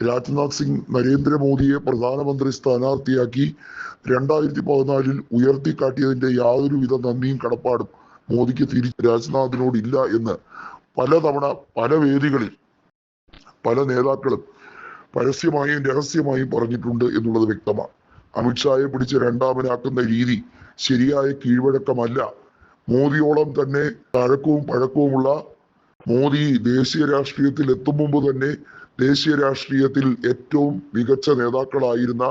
രാജ്നാഥ് സിംഗ് നരേന്ദ്രമോദിയെ പ്രധാനമന്ത്രി സ്ഥാനാർത്ഥിയാക്കി 2014 ഉയർത്തിക്കാട്ടിയതിന്റെ യാതൊരുവിധ നന്ദിയും കടപ്പാടും മോദിക്ക് രാജ്നാഥിനോട് ഇല്ല എന്ന് പലതവണ പല വേദികളിൽ പല നേതാക്കളും പരസ്യമായും രഹസ്യമായും പറഞ്ഞിട്ടുണ്ട് എന്നുള്ളത് വ്യക്തമാണ്. അമിത്ഷായെ പിടിച്ച് രണ്ടാമനാക്കുന്ന രീതി ശരിയായ കീഴ്വഴക്കമല്ല. മോദിയോളം തന്നെ തഴക്കവും പഴക്കവുമുള്ള മോദി ദേശീയ രാഷ്ട്രീയത്തിൽ എത്തും മുമ്പ് തന്നെ ദേശീയ രാഷ്ട്രീയത്തിൽ ഏറ്റവും മികച്ച നേതാക്കളായിരുന്ന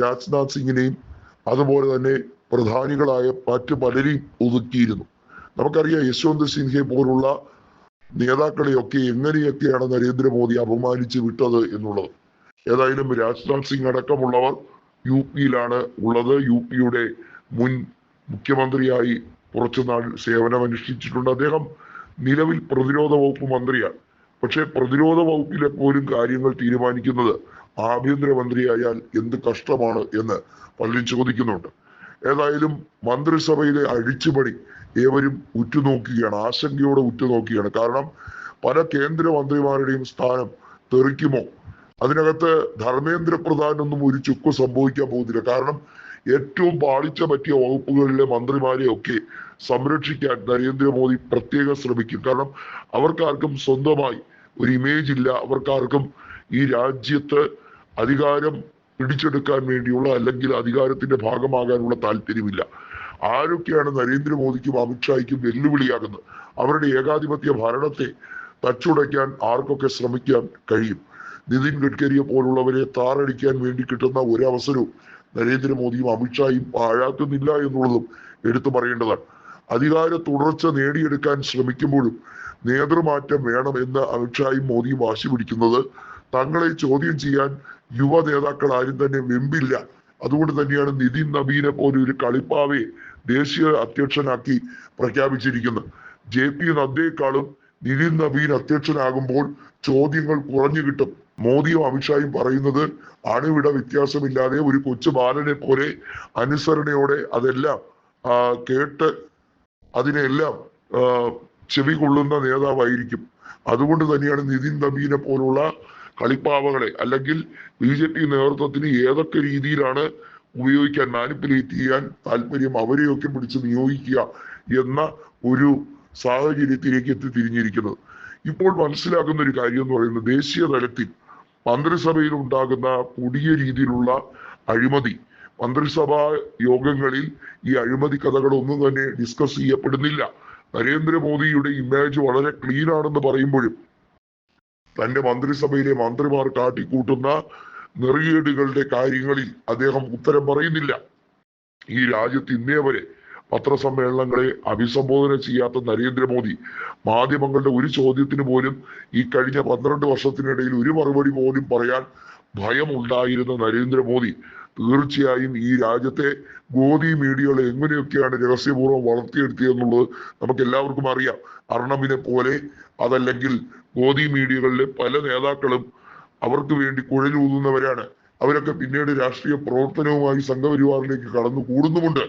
രാജ്നാഥ് സിംഗിനെയും അതുപോലെ തന്നെ പ്രധാനികളായ മറ്റ് പലരെയും ഒതുക്കിയിരുന്നു. നമുക്കറിയാം യശ്വന്ത് സിൻഹയെ പോലുള്ള നേതാക്കളെയൊക്കെ എങ്ങനെയൊക്കെയാണ് നരേന്ദ്രമോദി അപമാനിച്ച് വിട്ടത് എന്നുള്ളത്. ഏതായാലും രാജ്നാഥ് സിംഗ് അടക്കമുള്ളവർ UP-യിലാണ് ഉള്ളത്. UP-യുടെ മുൻ മുഖ്യമന്ത്രിയായി കുറച്ചുനാൾ സേവനമനുഷ്ഠിച്ചിട്ടുണ്ട്. അദ്ദേഹം നിലവിൽ പ്രതിരോധ വകുപ്പ് മന്ത്രിയാണ്. പക്ഷെ പ്രതിരോധ വകുപ്പിലെ പോലും കാര്യങ്ങൾ തീരുമാനിക്കുന്നത് ആഭ്യന്തരമന്ത്രിയായാൽ എന്ത് കഷ്ടമാണ് എന്ന് പലരും ചോദിക്കുന്നുണ്ട്. ഏതായാലും മന്ത്രിസഭയിലെ അഴിച്ചുപണി ഏവരും ഉറ്റുനോക്കുകയാണ്, ആശങ്കയോടെ ഉറ്റുനോക്കുകയാണ്. കാരണം പല കേന്ദ്രമന്ത്രിമാരുടെയും സ്ഥാനം തെറിക്കുമോ? അതിനകത്ത് ധർമ്മേന്ദ്ര പ്രധാനൊന്നും ഒരു ചുക്ക് സംഭവിക്കാൻ പോകുന്നില്ല. കാരണം ഏറ്റവും പാളിച്ച പറ്റിയ വകുപ്പുകളിലെ മന്ത്രിമാരെയൊക്കെ സംരക്ഷിക്കാൻ നരേന്ദ്രമോദി പ്രത്യേകം ശ്രമിക്കും. കാരണം അവർക്കാർക്കും സ്വന്തമായി ഒരു ഇമേജ് ഇല്ല. അവർക്കാർക്കും ഈ രാജ്യത്ത് അധികാരം പിടിച്ചെടുക്കാൻ വേണ്ടിയുള്ള അല്ലെങ്കിൽ അധികാരത്തിന്റെ ഭാഗമാകാനുള്ള താല്പര്യമില്ല. ആരൊക്കെയാണ് നരേന്ദ്രമോദിക്കും അമിത്ഷായ്ക്കും വെല്ലുവിളിയാകുന്നത്? അവരുടെ ഏകാധിപത്യ ഭരണത്തെ തച്ചുടയ്ക്കാൻ ആർക്കൊക്കെ ശ്രമിക്കാൻ കഴിയും? നിതിൻ ഗഡ്കരിയെ പോലുള്ളവരെ താറടിക്കാൻ വേണ്ടി കിട്ടുന്ന ഒരവസരവും നരേന്ദ്രമോദിയും അമിത്ഷായും പാഴാക്കുന്നില്ല എന്നുള്ളതും എടുത്തു പറയേണ്ടതാണ്. അധികാര തുടർച്ച നേടിയെടുക്കാൻ ശ്രമിക്കുമ്പോഴും നേതൃമാറ്റം വേണമെന്ന് അമിത്ഷായും മോദിയും വാശി പിടിക്കുന്നത് തങ്ങളെ ചോദ്യം ചെയ്യാൻ യുവ നേതാക്കൾ ആരും തന്നെ വെമ്പില്ല. അതുകൊണ്ട് തന്നെയാണ് നിതിൻ നബീനെ പോലെ ഒരു കളിപ്പാവെ ദേശീയ അധ്യക്ഷനാക്കി പ്രഖ്യാപിച്ചിരിക്കുന്നത്. JP നദ്ദയെക്കാളും നിതിൻ നബീൻ അധ്യക്ഷനാകുമ്പോൾ ചോദ്യങ്ങൾ കുറഞ്ഞു കിട്ടും. മോദിയും അമിത്ഷായും പറയുന്നത് അണുവിട വ്യത്യാസമില്ലാതെ ഒരു കൊച്ചു ബാലനെ പോലെ അനുസരണയോടെ അതെല്ലാം കേട്ട് അതിനെല്ലാം ചെവി കൊള്ളുന്ന നേതാവായിരിക്കും. അതുകൊണ്ട് തന്നെയാണ് നിതിൻ നബീനെ പോലുള്ള കളിപ്പാവകളെ അല്ലെങ്കിൽ BJP നേതൃത്വത്തിന് ഏതൊക്കെ രീതിയിലാണ് ഉപയോഗിക്കാൻ, മാനിപ്പുലേറ്റ് ചെയ്യാൻ താല്പര്യം അവരെയൊക്കെ പിടിച്ച് നിയോഗിക്കുക എന്ന ഒരു സാഹചര്യത്തിലേക്ക് എത്തിത്തിരിഞ്ഞിരിക്കുന്നത്. ഇപ്പോൾ മനസ്സിലാക്കുന്ന ഒരു കാര്യം എന്ന് പറയുന്നത് ദേശീയ തലത്തിൽ മന്ത്രിസഭയിൽ ഉണ്ടാകുന്ന പുതിയ രീതിയിലുള്ള അഴിമതി, മന്ത്രിസഭാ യോഗങ്ങളിൽ ഈ അഴിമതി കഥകളൊന്നും തന്നെ ഡിസ്കസ് ചെയ്യപ്പെടുന്നില്ല. നരേന്ദ്രമോദിയുടെ ഇമേജ് വളരെ ക്ലീൻ ആണെന്ന് പറയുമ്പോഴും തന്റെ മന്ത്രിസഭയിലെ മന്ത്രിമാർ കാട്ടിക്കൂട്ടുന്ന നെറികേടുകളുടെ കാര്യങ്ങളിൽ അദ്ദേഹം ഉത്തരം പറയുന്നില്ല. ഈ രാജ്യത്ത് ഇന്നേ വരെ പത്രസമ്മേളനങ്ങളെ അഭിസംബോധന ചെയ്യാത്ത നരേന്ദ്രമോദി മാധ്യമങ്ങളുടെ ഒരു ചോദ്യത്തിന് പോലും ഈ കഴിഞ്ഞ 12 വർഷത്തിനിടയിൽ ഒരു മറുപടി പോലും പറയാൻ ഭയമുണ്ടായിരുന്ന നരേന്ദ്രമോദി തീർച്ചയായും ഈ രാജ്യത്തെ ഗോദി മീഡിയകളെ എങ്ങനെയൊക്കെയാണ് രഹസ്യപൂർവ്വം വളർത്തിയെടുത്തിയെന്നുള്ളത് നമുക്ക് എല്ലാവർക്കും അറിയാം. അർണബിനെ പോലെ അതല്ലെങ്കിൽ ഗോദി മീഡിയകളിലെ പല നേതാക്കളും അവർക്ക് വേണ്ടി കുഴലൂതുന്നവരാണ്. അവരൊക്കെ പിന്നീട് രാഷ്ട്രീയ പ്രവർത്തനവുമായി സംഘപരിവാറിലേക്ക് കടന്നു കൂടുന്നുമുണ്ട്.